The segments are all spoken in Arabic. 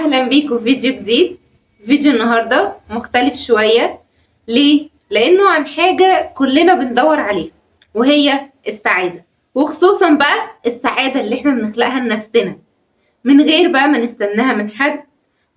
اهلا بيكم في فيديو جديد. فيديو النهارده مختلف شويه. ليه؟ لانه عن حاجه كلنا بندور عليها وهي السعاده، وخصوصا بقى السعاده اللي احنا بنخلقها لنفسنا من غير بقى ما نستناها من حد،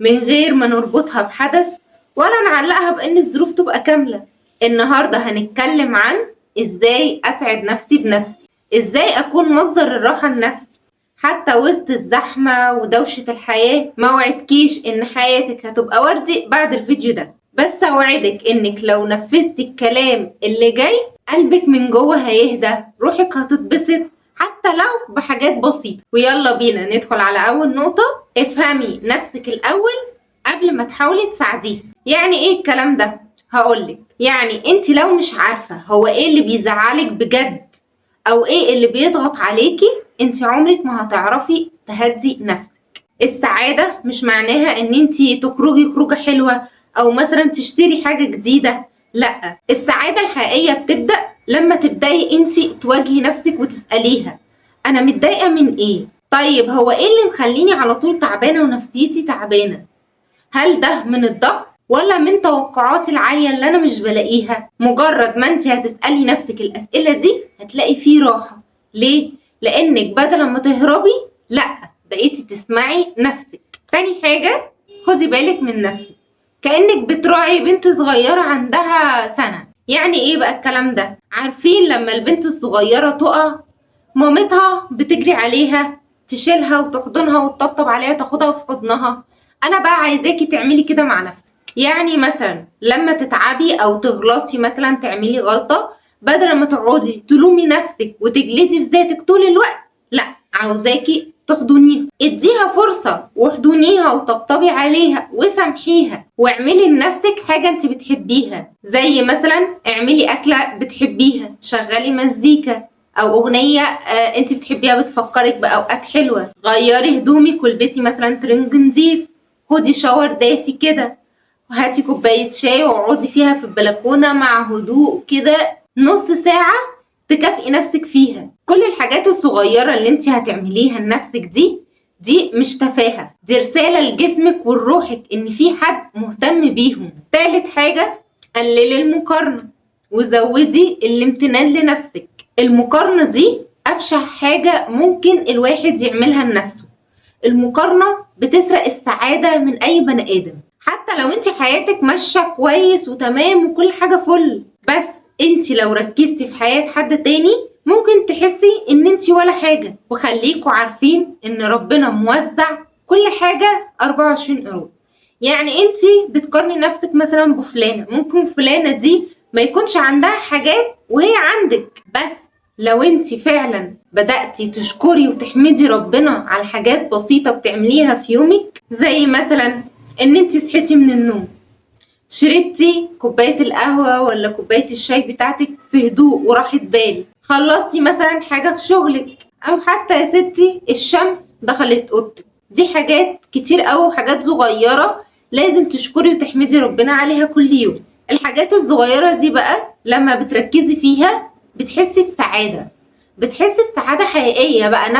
من غير ما نربطها بحدث ولا نعلقها بان الظروف تبقى كامله. النهارده هنتكلم عن ازاي اسعد نفسي بنفسي، ازاي اكون مصدر الراحه لنفسي حتى وسط الزحمة ودوشة الحياة. ما وعدكيش ان حياتك هتبقى وردي بعد الفيديو ده، بس اوعدك انك لو نفذتي الكلام اللي جاي قلبك من جوه هيهدى، روحك هتتبسط حتى لو بحاجات بسيطة. ويلا بينا ندخل على اول نقطة. افهمي نفسك الاول قبل ما تحاولي تساعديها. يعني ايه الكلام ده؟ هقولك. يعني انت لو مش عارفة هو ايه اللي بيزعلك بجد او ايه اللي بيضغط عليكي، انت عمرك ما هتعرفي تهدي نفسك. السعادة مش معناها ان انت تخرجي خروجة حلوة او مثلا تشتري حاجة جديدة. لا، السعادة الحقيقية بتبدأ لما تبدأي انت تواجهي نفسك وتسأليها انا متضايقة من ايه؟ طيب هو ايه اللي مخليني على طول تعبانة ونفسيتي تعبانة؟ هل ده من الضغط ولا من توقعاتي العالية اللي أنا مش بلاقيها؟ مجرد ما انت هتسألي نفسك الأسئلة دي هتلاقي فيه راحة. ليه؟ لأنك بدل ما تهربي لأ، بقيتي تسمعي نفسك. تاني حاجة، خدي بالك من نفسك كأنك بتراعي بنت صغيرة عندها سنة. يعني ايه بقى الكلام ده؟ عارفين لما البنت الصغيرة تقع مامتها بتجري عليها تشيلها وتحضنها وتطبطب عليها وتاخدها في حضنها. انا بقى عايزاكي تعملي كده مع نفسك. يعني مثلا لما تتعبي او تغلطي، مثلا تعملي غلطة، بدل ما تقعدي تلومي نفسك وتجلدي في ذاتك طول الوقت، لا، عاوزاكي تحضنيها. اديها فرصة واحضنيها وطبطبي عليها وسامحيها، واعملي لنفسك حاجة انت بتحبيها. زي مثلا اعملي اكلة بتحبيها، شغلي مزيكا او اغنية انت بتحبيها بتفكرك باوقات حلوة، غيري هدومك والبسي مثلا ترنج نضيف، خدي شاور دافي كده، هاتي كوباية شاي واقعدي فيها في البلكونة مع هدوء كده نص ساعة تكافئي نفسك فيها. كل الحاجات الصغيرة اللي انت هتعمليها لنفسك دي مش تفاهة، دي رسالة لجسمك ولروحك ان في حد مهتم بيهم. تالت حاجة، قللي المقارنة وزودي الامتنان لنفسك. المقارنة دي أبشع حاجة ممكن الواحد يعملها لنفسه. المقارنة بتسرق السعادة من أي بني آدم. حتى لو انت حياتك ماشية كويس وتمام وكل حاجة فل، بس انت لو ركزتي في حياة حد تاني ممكن تحسي ان انت ولا حاجة. وخليكوا عارفين ان ربنا موزع كل حاجة 24 قيراط. يعني انت بتقارني نفسك مثلا بفلانة، ممكن فلانة دي ما يكونش عندها حاجات وهي عندك، بس لو انت فعلا بدأتي تشكري وتحمدي ربنا على حاجات بسيطة بتعمليها في يومك، زي مثلا ان انت صحيتي من النوم، شربتي كوباية القهوة ولا كوباية الشاي بتاعتك في هدوء وراحة بال، خلصتي مثلا حاجة في شغلك، او حتى يا ستي الشمس دخلت اوضتك. دي حاجات كتير قوي، حاجات صغيرة لازم تشكري وتحمدي ربنا عليها كل يوم. الحاجات الصغيرة دي بقى لما بتركزي فيها بتحسي بسعادة، بتحسي بسعادة حقيقية بقى،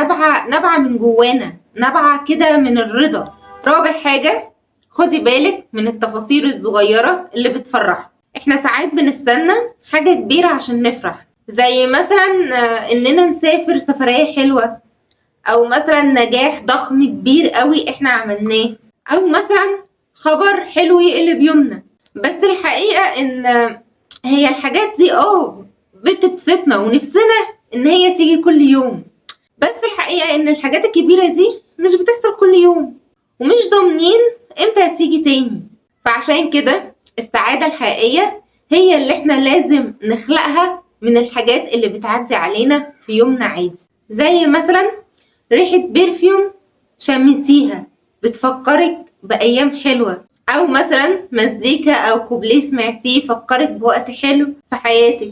نابعة من جوانا، نابعة كده من الرضا. رابع حاجة، خدي بالك من التفاصيل الصغيرة اللي بتفرحك. احنا ساعات بنستنى حاجة كبيرة عشان نفرح، زي مثلا اننا نسافر سفرية حلوة، او مثلا نجاح ضخم كبير قوي احنا عملناه، او مثلا خبر حلو يقلب يومنا. بس الحقيقة ان هي الحاجات دي بتبسطنا ونفسنا ان هي تيجي كل يوم، بس الحقيقة ان الحاجات الكبيرة دي مش بتحصل كل يوم، ومش ضامنين امتى هتيجي تاني. فعشان كده السعادة الحقيقية هي اللي احنا لازم نخلقها من الحاجات اللي بتعدي علينا في يومنا عادي. زي مثلا ريحة برفيوم شميتيها بتفكرك بأيام حلوة، أو مثلا مزيكا أو كوبليه سمعتيه فكرك بوقت حلو في حياتك،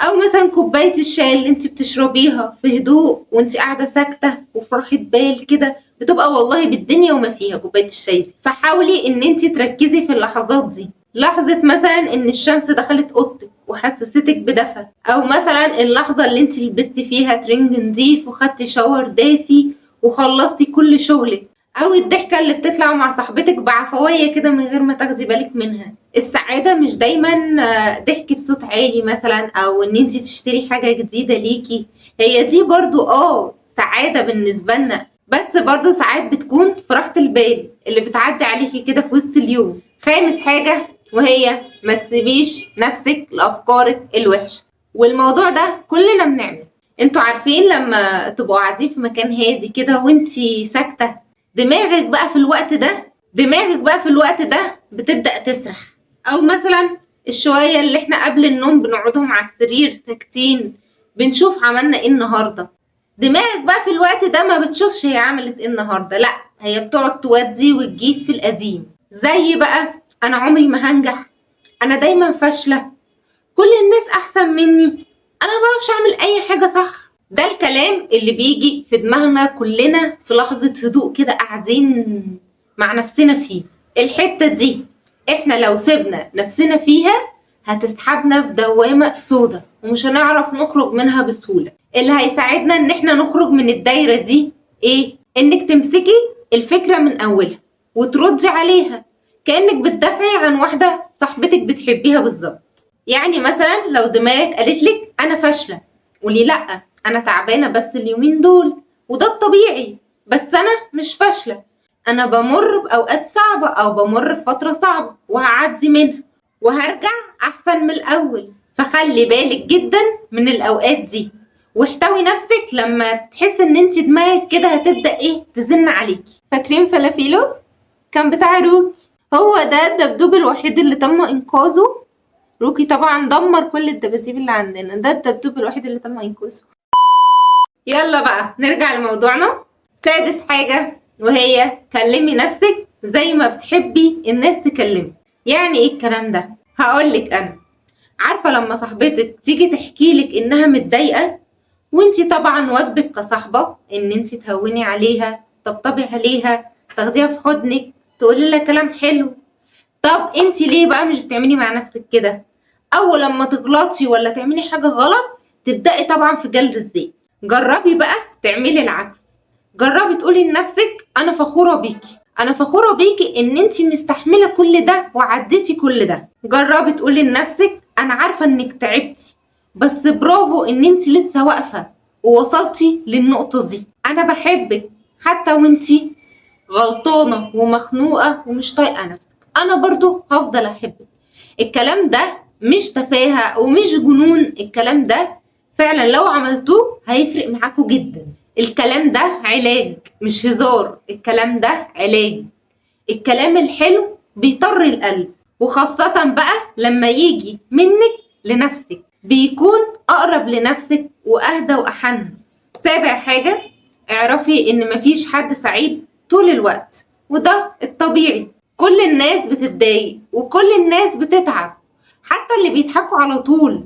او مثلا كوبايه الشاي اللي انت بتشربيها في هدوء وانت قاعده ساكته وفي راحه بال كده، بتبقى والله بالدنيا وما فيها كوبايه الشاي دي. فحاولي ان انت تركزي في اللحظات دي، لحظه مثلا ان الشمس دخلت اوضتك وحسستك بدفى، او مثلا اللحظه اللي انت لبستي فيها ترنج نضيف وخدتي شاور دافي وخلصتي كل شغلك، او الضحكة اللي بتطلع مع صاحبتك بعفوية كده من غير ما تاخدي بالك منها. السعادة مش دايما ضحك بصوت عالي مثلا، او ان انتي تشتري حاجة جديدة ليكي. هي دي برضو سعادة بالنسبة لنا، بس برضو ساعات بتكون في راحة البال اللي بتعدي عليكي كده في وسط اليوم. خامس حاجة وهي ما تسيبيش نفسك لأفكارك الوحشة، والموضوع ده كلنا بنعمل. انتوا عارفين لما تبقوا قاعدين في مكان هادي كده وانتي ساكتة، دماغك بقى في الوقت ده بتبدأ تسرح. او مثلا الشوية اللي احنا قبل النوم بنقعدهم على السرير ساكتين بنشوف عملنا ايه النهاردة. دماغك بقى في الوقت ده ما بتشوفش هي عملت ايه النهاردة، لا هي بتقعد تودي وتجيب في القديم. زي بقى انا عمري ما هنجح، انا دايما فاشلة، كل الناس احسن مني، انا ما بعرفش اعمل اي حاجة صح. ده الكلام اللي بيجي في دماغنا كلنا في لحظة هدوء كده قاعدين مع نفسنا فيه. الحتة دي احنا لو سيبنا نفسنا فيها هتسحبنا في دوامة سودة ومش هنعرف نخرج منها بسهولة. اللي هيساعدنا ان احنا نخرج من الدايرة دي ايه؟ انك تمسكي الفكرة من اولها وتردي عليها كأنك بتدافعي عن واحدة صاحبتك بتحبيها بالظبط. يعني مثلا لو دماغك قالتلك انا فاشلة، قولي لا انا تعبانة بس اليومين دول وده الطبيعي، بس انا مش فاشلة، انا بمر باوقات صعبة او بمر بفترة صعبة وهعدي منها وهرجع احسن من الاول. فخلي بالك جدا من الاوقات دي، واحتوي نفسك لما تحس ان انت دماغك كده هتبدأ تزن عليكي. فاكرين فلافيلو كان بتاع روكي؟ هو ده الدبدوب الوحيد اللي تم انقاذه. روكي طبعا دمر كل الدباديب اللي عندنا، ده الدبدوب الوحيد اللي تم انقاذه. يلا بقى نرجع لموضوعنا. سادس حاجة وهي كلمي نفسك زي ما بتحبي الناس تكلمك. يعني ايه الكلام ده؟ هقولك انا. عارفة لما صاحبتك تيجي تحكيلك انها متضايقة، وانتي طبعا واجبك كصاحبة ان انتي تهوني عليها، تطبطبي عليها، تاخديها في حضنك، تقولي لها كلام حلو. طب انتي ليه بقى مش بتعملي مع نفسك كده؟ اول لما تغلطي ولا تعملي حاجة غلط تبدأي طبعا في جلد الذات. جربي بقى تعملي العكس. جربي تقولي لنفسك انا فخورة بيكي، انا فخورة بيكي ان انتي مستحملة كل ده وعديتي كل ده. جربي تقولي لنفسك انا عارفة انك تعبتي، بس برافو ان انتي لسه واقفة ووصلتي للنقطة دي. انا بحبك حتى وانتي غلطانة ومخنوقة ومش طايقة نفسك، انا برضو هفضل احبك. الكلام ده مش تفاهة ومش جنون، الكلام ده فعلا لو عملتوه هيفرق معاكوا جدا. الكلام ده علاج مش هزار، الكلام ده علاج. الكلام الحلو بيطر القلب، وخاصة بقى لما يجي منك لنفسك بيكون أقرب لنفسك وأهدى وأحن. سابع حاجة، اعرفي إن مفيش حد سعيد طول الوقت، وده الطبيعي. كل الناس بتتضايق وكل الناس بتتعب، حتى اللي بيضحكوا على طول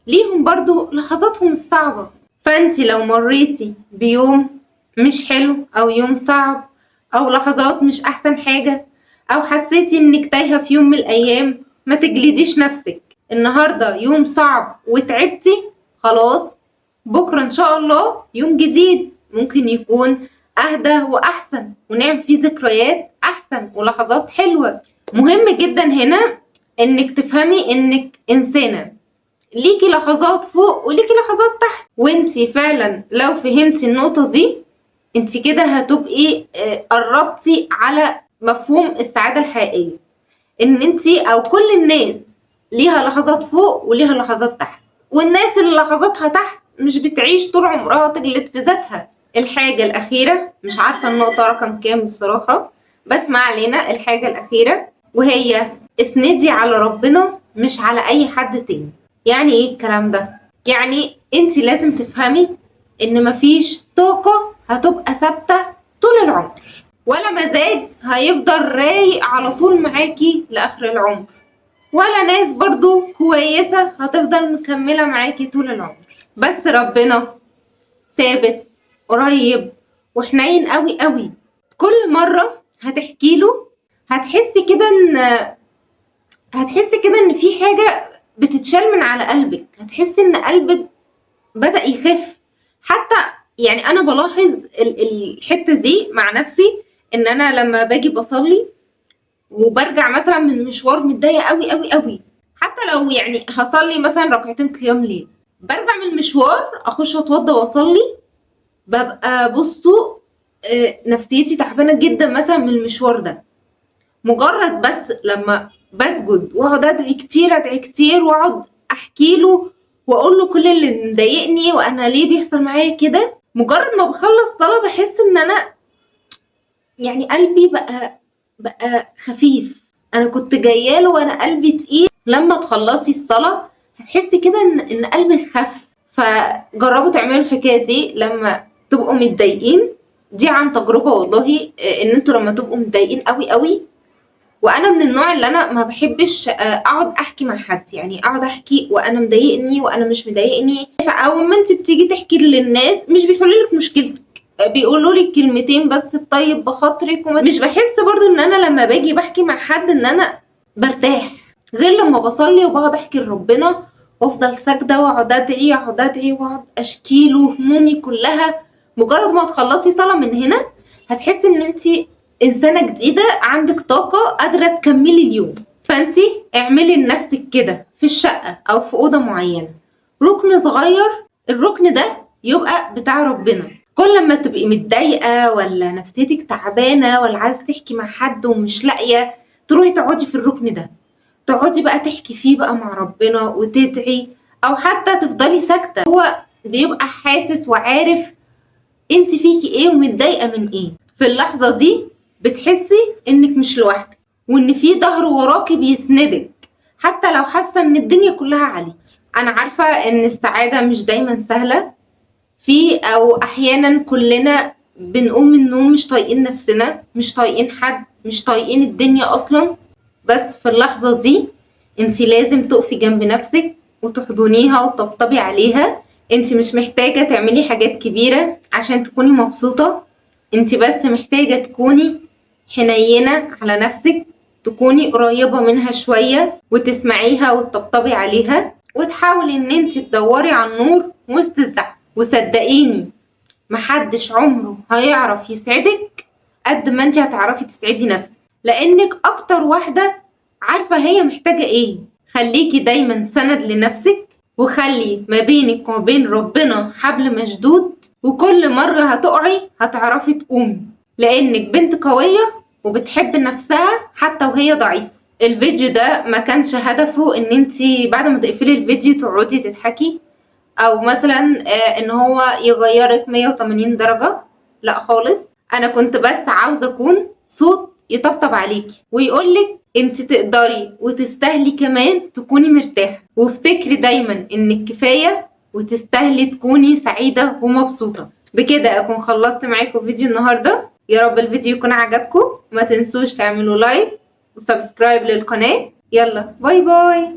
ليهم برضو لحظاتهم الصعبة. فانتي لو مريتي بيوم مش حلو او يوم صعب او لحظات مش احسن حاجة، او حسيتي انك تايهة في يوم من الايام، ما تجلديش نفسك. النهاردة يوم صعب وتعبتي، خلاص بكرة ان شاء الله يوم جديد ممكن يكون اهدى واحسن ونعمل فيه ذكريات احسن ولحظات حلوة. مهم جدا هنا انك تفهمي انك انسانة ليكي لحظات فوق وليكي لحظات تحت، وانتي فعلا لو فهمتي النقطة دي انتي كده هتبقي قربتي على مفهوم السعادة الحقيقية. ان انتي او كل الناس ليها لحظات فوق وليها لحظات تحت، والناس اللي لحظاتها تحت مش بتعيش طول عمرها تجلد في ذاتها. الحاجة الأخيرة، مش عارفة النقطة رقم كام بصراحة، بس ما علينا، الحاجة الأخيرة وهي اسندي على ربنا مش على أي حد تاني. يعني ايه الكلام ده؟ يعني انتي لازم تفهمي ان مفيش طاقة هتبقى ثابتة طول العمر، ولا مزاج هيفضل رايق على طول معاكي لآخر العمر، ولا ناس برضو كويسة هتفضل مكملة معاكي طول العمر. بس ربنا ثابت قريب وحنين قوي قوي. كل مرة هتحكيله هتحسي كده ان في حاجة بتتشال من على قلبك، هتحسي ان قلبك بدأ يخف. حتى يعني انا بلاحظ الحتة دي مع نفسي، ان انا لما باجي بصلي وبرجع مثلا من مشوار متضايقه قوي قوي قوي، حتى لو يعني هصلي مثلا ركعتين قيام ليل، برجع من المشوار اخش اتوضى واصلي، ببقى بصوا نفسيتي تعبانه جدا مثلا من المشوار ده. مجرد بس لما بسجد واقعد ادعي كتير ادعي كتير واقعد احكي له واقول له كل اللي مضايقني وانا ليه بيحصل معايا كده، مجرد ما بخلص صلاه بحس ان انا يعني قلبي بقى خفيف. انا كنت جايه له وانا قلبي تقيل، لما تخلصي الصلاه هتحسي كده ان قلبك خف. فجربوا تعملوا الحكايه دي لما تبقوا متضايقين، دي عن تجربه والله. ان انتوا لما تبقوا متضايقين قوي قوي، وانا من النوع اللي انا ما بحبش اقعد احكي مع حد، يعني اقعد احكي وانا مضايقني وانا مش مضايقني. فاول ما انت بتيجي تحكي للناس مش بيحلوا لك مشكلتك، بيقولوا لك كلمتين بس تطيب بخاطرك. مش بحس برضو ان انا لما باجي بحكي مع حد ان انا برتاح، غير لما بصلي وبقعد احكي لربنا وافضل ساجده واقعد ادعي اقعد ادعي واقعد اشكي له همومي كلها. مجرد ما تخلصي صلاه من هنا هتحسي ان انت انسانه جديده، عندك طاقه قادره تكملي اليوم. فانت اعملي لنفسك كده في الشقه او في اوضه معينه ركن صغير، الركن ده يبقى بتاع ربنا. كل ما تبقي متضايقه ولا نفسيتك تعبانه ولا عايزه تحكي مع حد ومش لاقيه، تروحي تقعدي في الركن ده، تقعدي بقى تحكي فيه بقى مع ربنا وتدعي، او حتى تفضلي ساكته. هو بيبقى حاسس وعارف انت فيكي ايه ومتضايقه من ايه. في اللحظه دي بتحسي انك مش لوحدك، وان في ظهر وراكي بيسندك حتى لو حاسه ان الدنيا كلها عليك. انا عارفه ان السعاده مش دايما سهله، او احيانا كلنا بنقوم من النوم مش طايقين نفسنا، مش طايقين حد، مش طايقين الدنيا اصلا. بس في اللحظه دي انت لازم تقفي جنب نفسك وتحضنيها وتطبطبي عليها. انت مش محتاجه تعملي حاجات كبيره عشان تكوني مبسوطه، انت بس محتاجه تكوني حنينه على نفسك، تكوني قريبه منها شويه وتسمعيها وتطبطبي عليها، وتحاولي ان انت تدوري على النور وسط الزحمه. وصدقيني محدش عمره هيعرف يسعدك قد ما انت هتعرفي تسعدي نفسك، لانك اكتر واحده عارفه هي محتاجه ايه. خليكي دايما سند لنفسك، وخلي ما بينك وما بين ربنا حبل مشدود، وكل مره هتقعي هتعرفي تقومي، لانك بنت قويه وبتحب نفسها حتى وهي ضعيفه. الفيديو ده ما كانش هدفه ان انتي بعد ما تقفلي الفيديو تقعدي تضحكي، او مثلا ان هو يغيرك 180 درجة، لا خالص. انا كنت بس عاوزة اكون صوت يطبطب عليكي ويقولك انت تقدري وتستاهلي كمان تكوني مرتاحة، وافتكري دايما انك كفاية وتستاهلي تكوني سعيدة ومبسوطة. بكده اكون خلصت معاكم فيديو النهاردة. يا رب الفيديو يكون عجبكم، ما تنسوش تعملوا لايك وسبسكرايب للقناة. يلا باي باي.